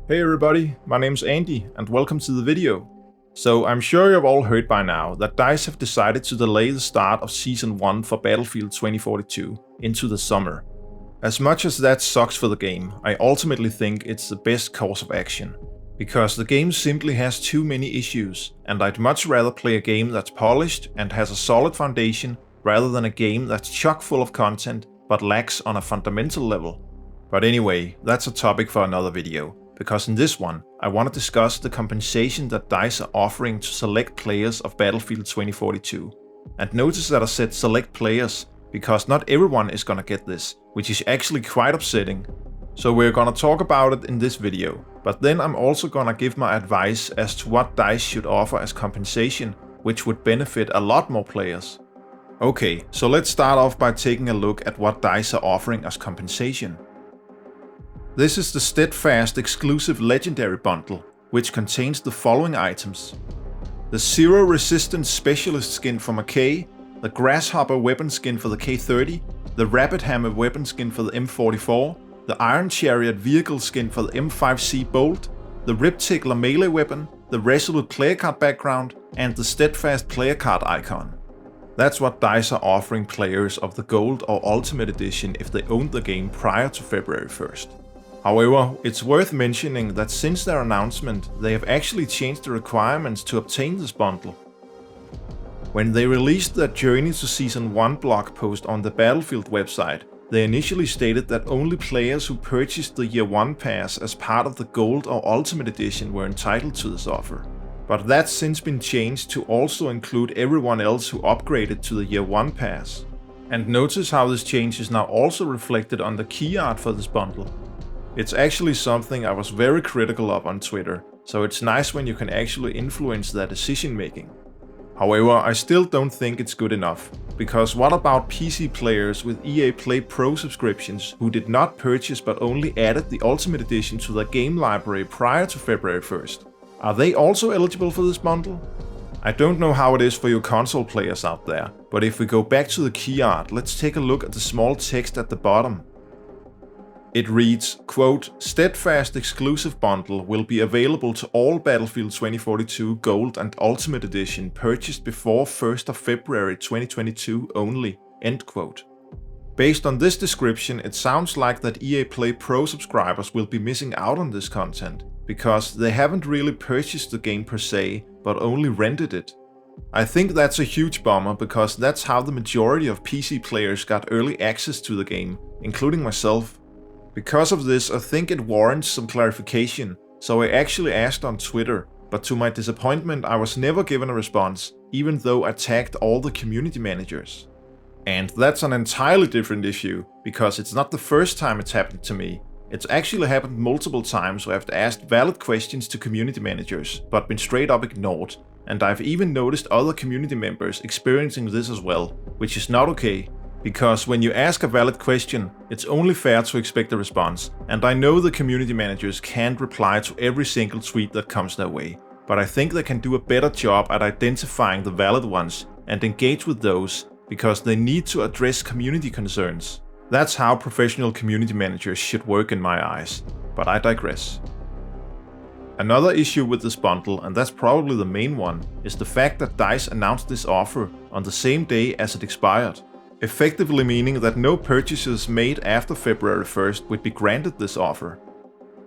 Hey everybody, my name's Andy and welcome to the video. So I'm sure you've all heard by now that DICE have decided to delay the start of Season 1 for Battlefield 2042 into the summer. As much as that sucks for the game, I ultimately think it's the best course of action. Because the game simply has too many issues, and I'd much rather play a game that's polished and has a solid foundation rather than a game that's chock full of content but lacks on a fundamental level. But anyway, that's a topic for another video. Because in this one, I want to discuss the compensation that DICE are offering to select players of Battlefield 2042. And notice that I said select players, because not everyone is gonna get this, which is actually quite upsetting. So we're gonna talk about it in this video, but then I'm also gonna give my advice as to what DICE should offer as compensation, which would benefit a lot more players. Okay, so let's start off by taking a look at what DICE are offering as compensation. This is the Steadfast exclusive Legendary Bundle, which contains the following items. The Zero Resistance Specialist skin for Mackay, the Grasshopper weapon skin for the K30, the Rapid Hammer weapon skin for the M44, the Iron Chariot vehicle skin for the M5C Bolt, the Rip Tickler melee weapon, the Resolute player card background, and the Steadfast player card icon. That's what DICE are offering players of the Gold or Ultimate Edition if they owned the game prior to February 1st. However, it's worth mentioning that since their announcement, they have actually changed the requirements to obtain this bundle. When they released their Journey to Season 1 blog post on the Battlefield website, they initially stated that only players who purchased the Year 1 pass as part of the Gold or Ultimate Edition were entitled to this offer. But that's since been changed to also include everyone else who upgraded to the Year 1 pass. And notice how this change is now also reflected on the key art for this bundle. It's actually something I was very critical of on Twitter, so it's nice when you can actually influence their decision making. However, I still don't think it's good enough, because what about PC players with EA Play Pro subscriptions who did not purchase but only added the Ultimate Edition to their game library prior to February 1st? Are they also eligible for this bundle? I don't know how it is for you console players out there, but if we go back to the key art, let's take a look at the small text at the bottom. It reads, quote, Steadfast exclusive bundle will be available to all Battlefield 2042 Gold and Ultimate Edition purchased before 1st of February 2022 only, end quote. Based on this description, it sounds like that EA Play Pro subscribers will be missing out on this content, because they haven't really purchased the game per se, but only rented it. I think that's a huge bummer, because that's how the majority of PC players got early access to the game, including myself. Because of this, I think it warrants some clarification, so I actually asked on Twitter, but to my disappointment I was never given a response, even though I tagged all the community managers. And that's an entirely different issue, because it's not the first time it's happened to me. It's actually happened multiple times where I've asked valid questions to community managers, but been straight up ignored, and I've even noticed other community members experiencing this as well, which is not okay. Because when you ask a valid question, it's only fair to expect a response, and I know the community managers can't reply to every single tweet that comes their way, but I think they can do a better job at identifying the valid ones and engage with those, because they need to address community concerns. That's how professional community managers should work in my eyes, but I digress. Another issue with this bundle, and that's probably the main one, is the fact that DICE announced this offer on the same day as it expired. Effectively meaning that no purchases made after February 1st would be granted this offer.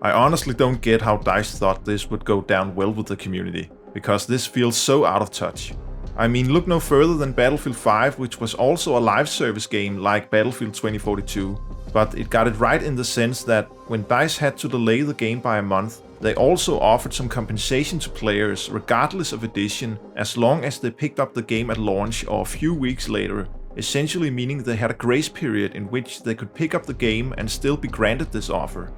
I honestly don't get how DICE thought this would go down well with the community, because this feels so out of touch. I mean, look no further than Battlefield 5, which was also a live service game like Battlefield 2042, but it got it right in the sense that when DICE had to delay the game by a month, they also offered some compensation to players regardless of edition, as long as they picked up the game at launch or a few weeks later. Essentially meaning they had a grace period in which they could pick up the game and still be granted this offer.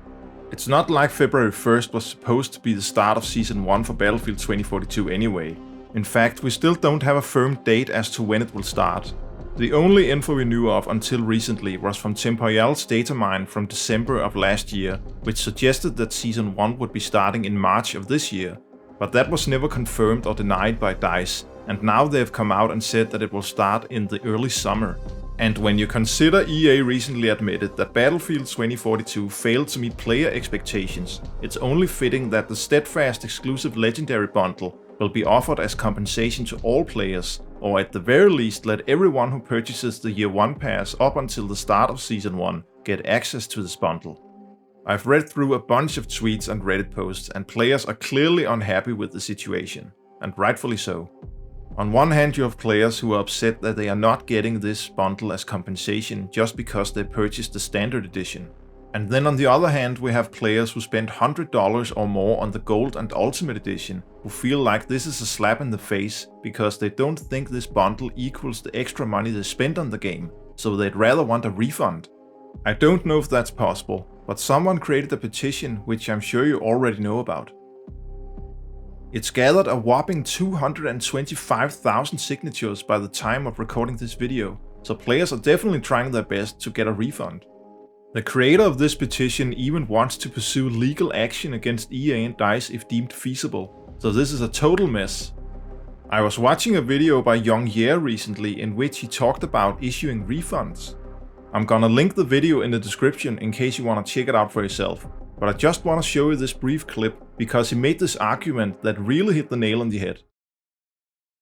It's not like February 1st was supposed to be the start of Season 1 for Battlefield 2042 anyway. In fact, we still don't have a firm date as to when it will start. The only info we knew of until recently was from Tempoyal's data mine from December of last year, which suggested that Season 1 would be starting in March of this year. But that was never confirmed or denied by DICE, and now they have come out and said that it will start in the early summer. And when you consider EA recently admitted that Battlefield 2042 failed to meet player expectations, it's only fitting that the Steadfast exclusive Legendary Bundle will be offered as compensation to all players, or at the very least let everyone who purchases the Year 1 pass up until the start of Season 1 get access to this bundle. I've read through a bunch of tweets and Reddit posts, and players are clearly unhappy with the situation, and rightfully so. On one hand, you have players who are upset that they are not getting this bundle as compensation just because they purchased the standard edition. And then on the other hand, we have players who spent $100 or more on the Gold and Ultimate Edition who feel like this is a slap in the face because they don't think this bundle equals the extra money they spent on the game, so they'd rather want a refund. I don't know if that's possible, but someone created a petition which I'm sure you already know about. It's gathered a whopping 225,000 signatures by the time of recording this video, so players are definitely trying their best to get a refund. The creator of this petition even wants to pursue legal action against EA and DICE if deemed feasible, so this is a total mess. I was watching a video by Young Year recently in which he talked about issuing refunds. I'm gonna link the video in the description in case you wanna check it out for yourself, but I just wanna show you this brief clip because he made this argument that really hit the nail on the head.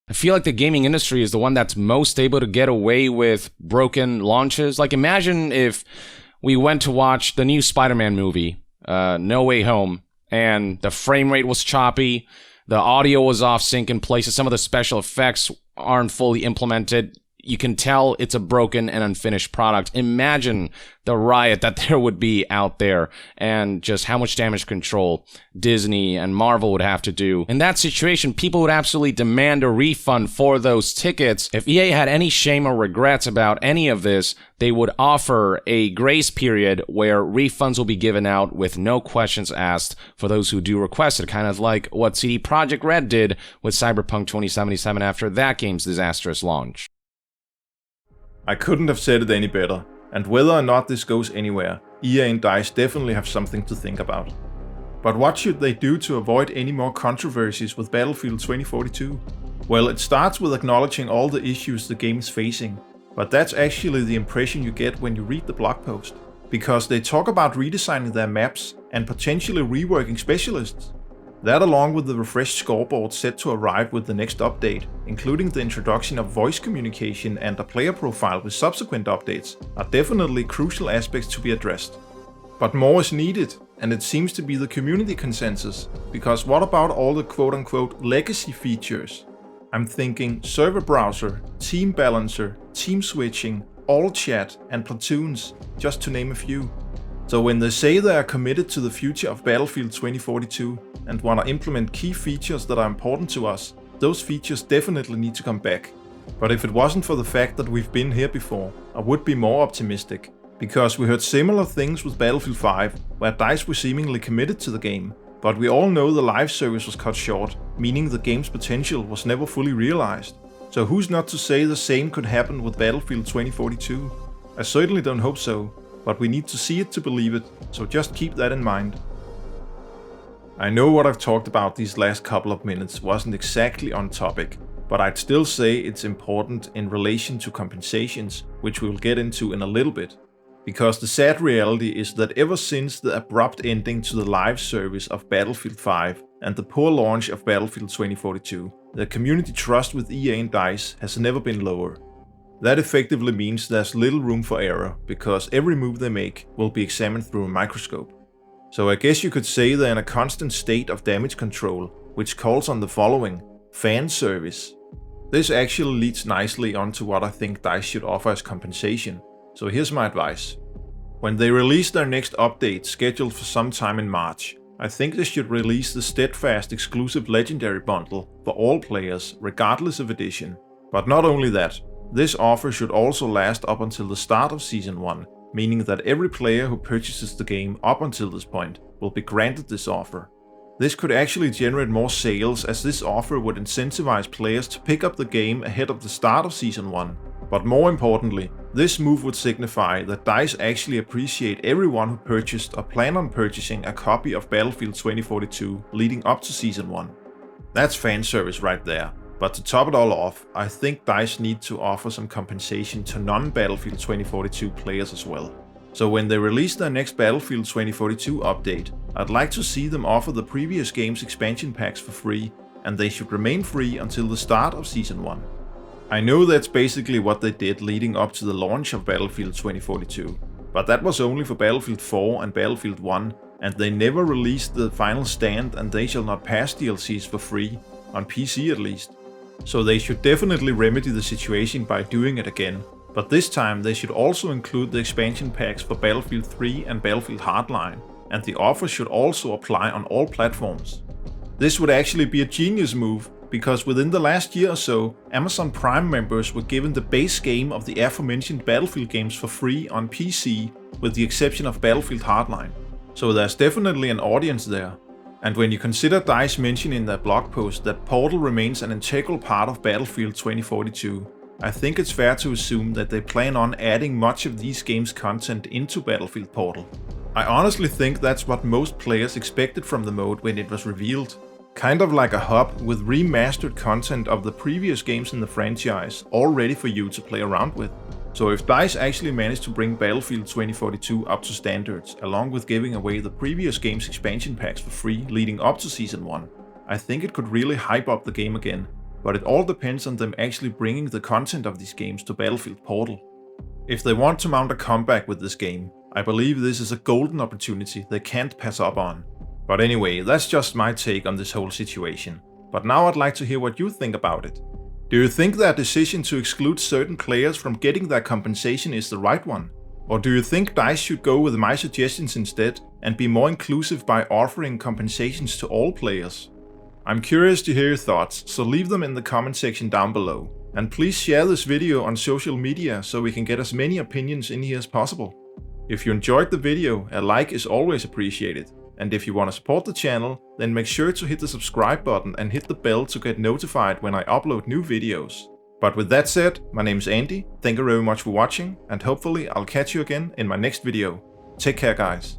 I feel like the gaming industry is the one that's most able to get away with broken launches. Like, imagine if we went to watch the new Spider-Man movie, No Way Home, and the frame rate was choppy, the audio was off sync in places, some of the special effects aren't fully implemented. You can tell it's a broken and unfinished product. Imagine the riot that there would be out there and just how much damage control Disney and Marvel would have to do. In that situation, people would absolutely demand a refund for those tickets. If EA had any shame or regrets about any of this, they would offer a grace period where refunds will be given out with no questions asked for those who do request it, kind of like what CD Projekt Red did with Cyberpunk 2077 after that game's disastrous launch. I couldn't have said it any better, and whether or not this goes anywhere, EA and DICE definitely have something to think about. But what should they do to avoid any more controversies with Battlefield 2042? Well, it starts with acknowledging all the issues the game is facing, but that's actually the impression you get when you read the blog post, because they talk about redesigning their maps and potentially reworking specialists. That, along with the refreshed scoreboard set to arrive with the next update, including the introduction of voice communication and a player profile with subsequent updates, are definitely crucial aspects to be addressed. But more is needed, and it seems to be the community consensus, because what about all the quote-unquote legacy features? I'm thinking server browser, team balancer, team switching, all chat and platoons, just to name a few. So when they say they are committed to the future of Battlefield 2042 and want to implement key features that are important to us, those features definitely need to come back. But if it wasn't for the fact that we've been here before, I would be more optimistic, because we heard similar things with Battlefield 5, where DICE were seemingly committed to the game, but we all know the live service was cut short, meaning the game's potential was never fully realized. So who's not to say the same could happen with Battlefield 2042? I certainly don't hope so, but we need to see it to believe it, so just keep that in mind. I know what I've talked about these last couple of minutes wasn't exactly on topic, but I'd still say it's important in relation to compensations, which we'll get into in a little bit. Because the sad reality is that ever since the abrupt ending to the live service of Battlefield 5 and the poor launch of Battlefield 2042, the community trust with EA and DICE has never been lower. That effectively means there's little room for error, because every move they make will be examined through a microscope. So I guess you could say they're in a constant state of damage control, which calls on the following: fan service. This actually leads nicely onto what I think DICE should offer as compensation, so here's my advice. When they release their next update scheduled for sometime in March, I think they should release the Steadfast exclusive Legendary Bundle for all players, regardless of edition. But not only that, this offer should also last up until the start of Season 1, meaning that every player who purchases the game up until this point will be granted this offer. This could actually generate more sales, as this offer would incentivize players to pick up the game ahead of the start of Season 1. But more importantly, this move would signify that DICE actually appreciate everyone who purchased or plan on purchasing a copy of Battlefield 2042 leading up to Season 1. That's fan service right there, But to top it all off, I think DICE need to offer some compensation to non-Battlefield 2042 players as well. So when they release their next Battlefield 2042 update, I'd like to see them offer the previous game's expansion packs for free, and they should remain free until the start of Season 1. I know that's basically what they did leading up to the launch of Battlefield 2042, but that was only for Battlefield 4 and Battlefield 1, and they never released the Final Stand and They Shall Not Pass DLCs for free, on PC at least. So they should definitely remedy the situation by doing it again, but this time they should also include the expansion packs for Battlefield 3 and Battlefield Hardline, and the offer should also apply on all platforms. This would actually be a genius move, because within the last year or so, Amazon Prime members were given the base game of the aforementioned Battlefield games for free on PC, with the exception of Battlefield Hardline. So there's definitely an audience there. And when you consider DICE mentioning in their blog post that Portal remains an integral part of Battlefield 2042, I think it's fair to assume that they plan on adding much of these games' content into Battlefield Portal. I honestly think that's what most players expected from the mode when it was revealed. Kind of like a hub with remastered content of the previous games in the franchise, all ready for you to play around with. So if DICE actually managed to bring Battlefield 2042 up to standards, along with giving away the previous game's expansion packs for free leading up to Season 1, I think it could really hype up the game again. But it all depends on them actually bringing the content of these games to Battlefield Portal. If they want to mount a comeback with this game, I believe this is a golden opportunity they can't pass up on. But anyway, that's just my take on this whole situation. But now I'd like to hear what you think about it. Do you think their decision to exclude certain players from getting their compensation is the right one? Or do you think DICE should go with my suggestions instead and be more inclusive by offering compensations to all players? I'm curious to hear your thoughts, so leave them in the comment section down below. And please share this video on social media so we can get as many opinions in here as possible. If you enjoyed the video, a like is always appreciated. And if you want to support the channel, then make sure to hit the subscribe button and hit the bell to get notified when I upload new videos. But with that said, my name is Andy, thank you very much for watching, and hopefully I'll catch you again in my next video. Take care guys.